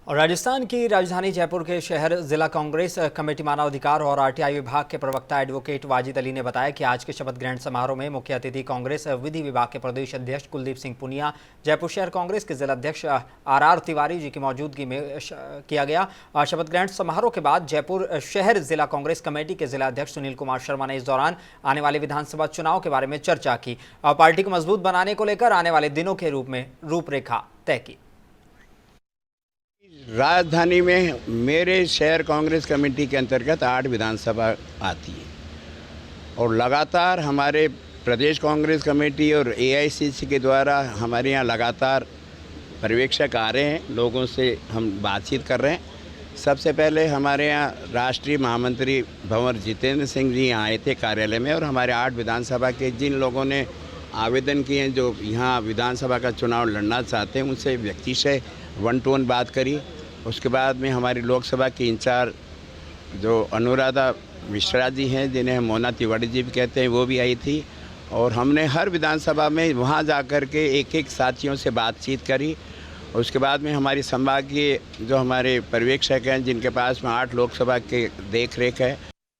और राजस्थान की राजधानी जयपुर के शहर जिला कांग्रेस कमेटी मानवाधिकार और आरटीआई विभाग के प्रवक्ता एडवोकेट वाजिद अली ने बताया कि आज के शपथ ग्रहण समारोह में मुख्य अतिथि कांग्रेस विधि विभाग के प्रदेश अध्यक्ष कुलदीप सिंह पुनिया, जयपुर शहर कांग्रेस के जिला अध्यक्ष आर तिवारी जी की मौजूदगी में किया गया। शपथ ग्रहण समारोह के बाद जयपुर शहर जिला कांग्रेस कमेटी के जिला अध्यक्ष सुनील कुमार शर्मा ने इस दौरान आने वाले विधानसभा चुनाव के बारे में चर्चा की और पार्टी को मजबूत बनाने को लेकर आने वाले दिनों के रूप में रूपरेखा तय की। राजधानी में मेरे शहर कांग्रेस कमेटी के अंतर्गत 8 विधानसभा आती है और लगातार हमारे प्रदेश कांग्रेस कमेटी और एआईसीसी के द्वारा हमारे यहाँ लगातार पर्यवेक्षक आ रहे हैं, लोगों से हम बातचीत कर रहे हैं। सबसे पहले हमारे यहाँ राष्ट्रीय महामंत्री भंवर जितेंद्र सिंह जी यहाँ आए थे कार्यालय में और हमारे 8 विधानसभा के जिन लोगों ने आवेदन किए हैं, जो यहाँ विधानसभा का चुनाव लड़ना चाहते हैं, उनसे व्यक्ति से 1-to-1 बात करी। उसके बाद में हमारी लोकसभा की इंचार्ज जो अनुराधा मिश्रा जी हैं, जिन्हें मोना तिवारी जी भी कहते हैं, वो भी आई थी और हमने हर विधानसभा में वहाँ जाकर के एक साथियों से बातचीत करी। उसके बाद में हमारी संभागीय जो हमारे पर्यवेक्षक हैं, जिनके पास में 8 लोकसभा के देख रेख है,